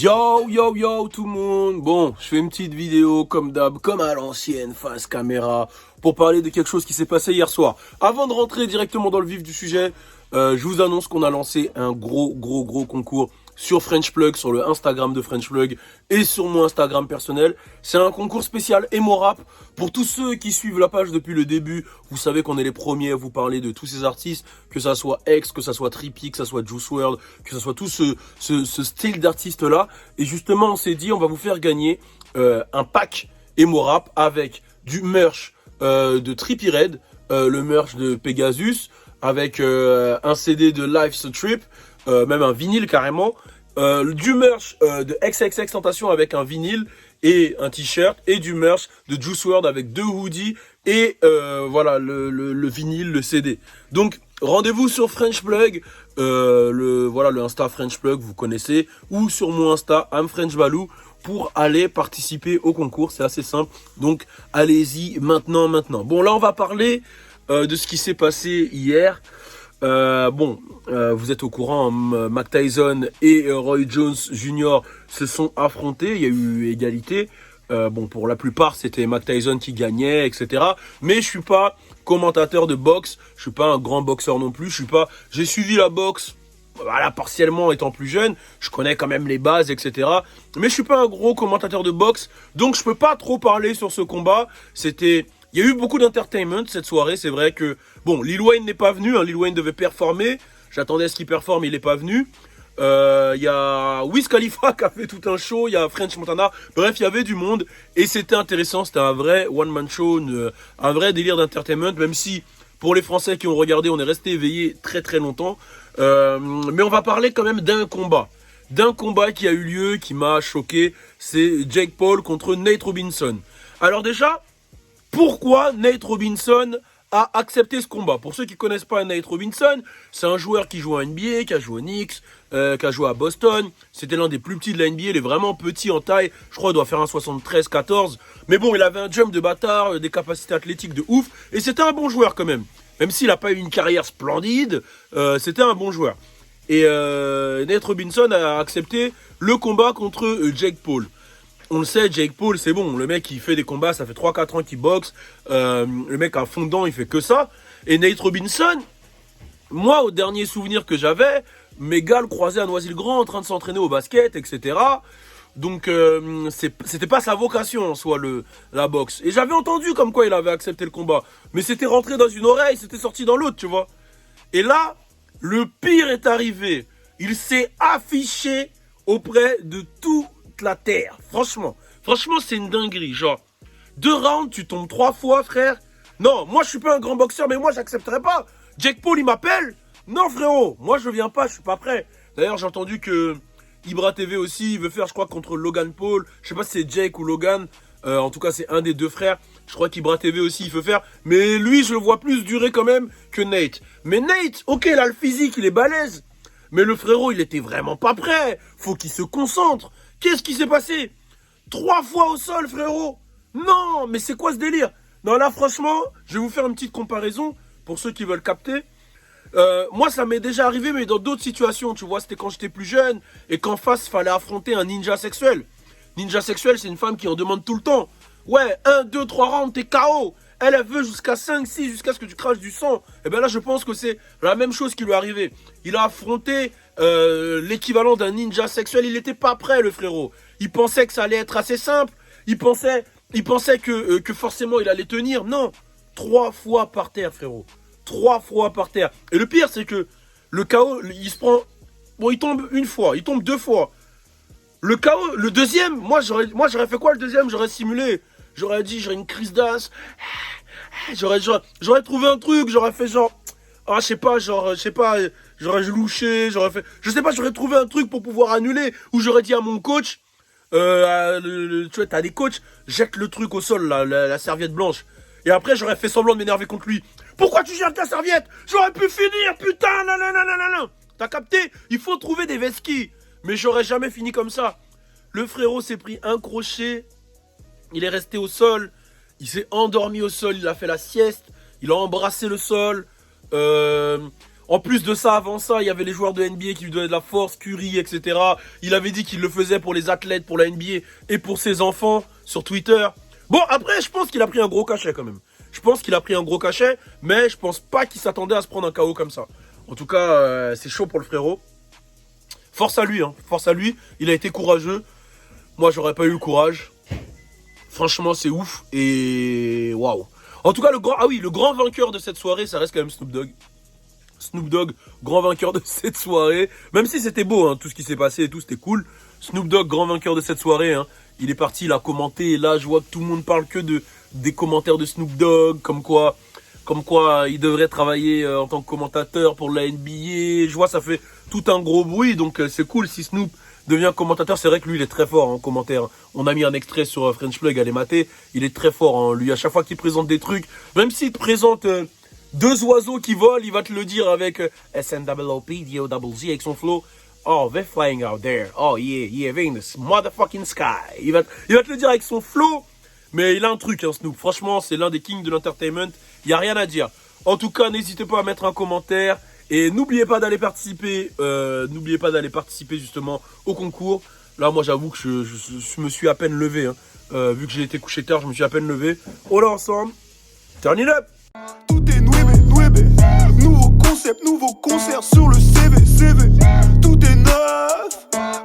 Yo, yo, yo, tout le monde. Bon, je fais une petite vidéo comme d'hab, comme à l'ancienne, face caméra, pour parler de quelque chose qui s'est passé hier soir. Avant de rentrer directement dans le vif du sujet, je vous annonce qu'on a lancé un gros concours sur French Plug, sur le Instagram de French Plug et sur mon Instagram personnel. C'est un concours spécial emo rap. Pour tous ceux qui suivent la page depuis le début, vous savez qu'on est les premiers à vous parler de tous ces artistes, que ça soit X, que ça soit Trippie, que ça soit Juice WRLD, que ça soit tout ce style d'artistes-là. Et justement, on s'est dit, on va vous faire gagner un pack emo rap avec du merch de Trippie Redd, le merch de Pegasus, avec un CD de Life's a Trip, même un vinyle carrément, du merch de XXXTentacion avec un vinyle et un t-shirt, et du merch de Juice WRLD avec 2 hoodies et voilà le vinyle, le CD. Donc rendez-vous sur French Plug, le Insta French Plug, vous connaissez, ou sur mon Insta @FrenchBalou pour aller participer au concours. C'est assez simple, donc allez-y maintenant. Bon, là on va parler de ce qui s'est passé hier. Vous êtes au courant, Mike Tyson et Roy Jones Jr. se sont affrontés, il y a eu égalité. Pour la plupart, c'était Mike Tyson qui gagnait, etc. Mais je suis pas commentateur de boxe, je suis pas un grand boxeur non plus, j'ai suivi la boxe, voilà, partiellement étant plus jeune, je connais quand même les bases, etc. Mais je suis pas un gros commentateur de boxe, donc je peux pas trop parler sur ce combat. Il y a eu beaucoup d'entertainment cette soirée, c'est vrai que... Bon, Lil Wayne n'est pas venu, Lil Wayne devait performer, j'attendais à ce qu'il performe, il n'est pas venu. Il y a Wiz Khalifa qui a fait tout un show, il y a French Montana, bref, il y avait du monde, et c'était intéressant, c'était un vrai one-man show, un vrai délire d'entertainment, même si, pour les Français qui ont regardé, on est resté éveillés très longtemps. Mais on va parler quand même d'un combat qui a eu lieu, qui m'a choqué, c'est Jake Paul contre Nate Robinson. Alors déjà... Pourquoi Nate Robinson a accepté ce combat? Pour ceux qui ne connaissent pas Nate Robinson, c'est un joueur qui joue à NBA, qui a joué au Knicks, qui a joué à Boston. C'était l'un des plus petits de la NBA, il est vraiment petit en taille. Je crois qu'il doit faire un 73-14. Mais bon, il avait un jump de bâtard, des capacités athlétiques de ouf. Et c'était un bon joueur quand même. Même s'il n'a pas eu une carrière splendide, c'était un bon joueur. Et Nate Robinson a accepté le combat contre Jake Paul. On le sait, Jake Paul, c'est bon. Le mec, il fait des combats, ça fait 3-4 ans qu'il boxe. Le mec a fondant, il fait que ça. Et Nate Robinson, moi, au dernier souvenir que j'avais, mes gars le croisaient à Noisy-le-Grand en train de s'entraîner au basket, etc. Donc, c'était pas sa vocation en soi, la boxe. Et j'avais entendu comme quoi il avait accepté le combat. Mais c'était rentré dans une oreille, c'était sorti dans l'autre, tu vois. Et là, le pire est arrivé. Il s'est affiché auprès de tout la terre, franchement c'est une dinguerie, genre 2 rounds, tu tombes 3 fois, frère. Non, moi je suis pas un grand boxeur, mais moi j'accepterai pas. Jake Paul il m'appelle, non frérot, moi je viens pas, je suis pas prêt. D'ailleurs j'ai entendu que Ibra TV aussi il veut faire, je crois, contre Logan Paul, je sais pas si c'est Jake ou Logan, en tout cas c'est un des 2 frères. Je crois qu'Ibra TV aussi il veut faire, mais lui je le vois plus durer quand même que Nate. Mais Nate, ok, il a le physique, il est balèze, mais le frérot il était vraiment pas prêt, faut qu'il se concentre. Qu'est-ce qui s'est passé? 3 fois au sol, frérot. Non, mais c'est quoi ce délire? Non, là, franchement, je vais vous faire une petite comparaison pour ceux qui veulent capter. Moi, ça m'est déjà arrivé, mais dans d'autres situations, tu vois. C'était quand j'étais plus jeune et qu'en face, il fallait affronter un ninja sexuel. Ninja sexuel, c'est une femme qui en demande tout le temps. Ouais, 1, 2, 3 rounds, t'es KO. Elle veut jusqu'à 5, 6, jusqu'à ce que tu craches du sang. Et bien là, je pense que c'est la même chose qui lui est arrivée. Il a affronté l'équivalent d'un ninja sexuel. Il n'était pas prêt, le frérot. Il pensait que ça allait être assez simple. Il pensait que forcément il allait tenir. Non, 3 fois par terre, frérot. 3 fois par terre. Et le pire, c'est que le KO, il se prend... Bon, il tombe 1 fois, il tombe 2 fois. Le KO, le deuxième, moi j'aurais fait quoi le deuxième? J'aurais simulé. J'aurais dit, j'aurais une crise d'as. J'aurais trouvé un truc, j'aurais fait genre... Ah, j'aurais louché, j'aurais fait... Je sais pas, j'aurais trouvé un truc pour pouvoir annuler. Ou j'aurais dit à mon coach... tu vois, t'as des coachs, jette le truc au sol, la serviette blanche. Et après, j'aurais fait semblant de m'énerver contre lui. Pourquoi tu jettes ta serviette? J'aurais pu finir, putain, non. T'as capté? Il faut trouver des vesquilles. Mais j'aurais jamais fini comme ça. Le frérot s'est pris un crochet. Il est resté au sol. Il s'est endormi au sol. Il a fait la sieste. Il a embrassé le sol. En plus de ça, avant ça, il y avait les joueurs de NBA qui lui donnaient de la force, Curry, etc. Il avait dit qu'il le faisait pour les athlètes, pour la NBA et pour ses enfants sur Twitter. Bon, après, je pense qu'il a pris un gros cachet quand même. Je pense qu'il a pris un gros cachet, mais je pense pas qu'il s'attendait à se prendre un KO comme ça. En tout cas, c'est chaud pour le frérot. Force à lui, hein. Force à lui. Il a été courageux. Moi, j'aurais pas eu le courage. Franchement, c'est ouf. Et waouh. En tout cas, le grand vainqueur de cette soirée, ça reste quand même Snoop Dogg. Snoop Dogg, grand vainqueur de cette soirée. Même si c'était beau, hein, tout ce qui s'est passé et tout, c'était cool. Snoop Dogg, grand vainqueur de cette soirée. Hein. Il est parti, il a commenté. Et là, je vois que tout le monde parle que des commentaires de Snoop Dogg. Comme quoi il devrait travailler en tant que commentateur pour la NBA. Je vois, ça fait tout un gros bruit. Donc, c'est cool si Snoop devient commentateur. C'est vrai que lui, il est très fort en commentaire. On a mis un extrait sur French Plug, allez mater. Il est très fort, hein. Lui, à chaque fois qu'il présente des trucs, même s'il te présente... deux oiseaux qui volent, il va te le dire avec SNOOP, avec son flow. Oh, they're flying out there. Oh, yeah, they're in the motherfucking sky. Il va te le dire avec son flow. Mais il a un truc, hein, Snoop. Franchement, c'est l'un des kings de l'entertainment. Il n'y a rien à dire. En tout cas, n'hésitez pas à mettre un commentaire. Et n'oubliez pas d'aller participer. Justement au concours. Là, moi, j'avoue que je me suis à peine levé. Hein. Vu que j'ai été couché tard, je me suis à peine levé. On est ensemble. Turn it up. Tout est nouébé. Nouveau concept, nouveau concert sur le CV. Tout est neuf.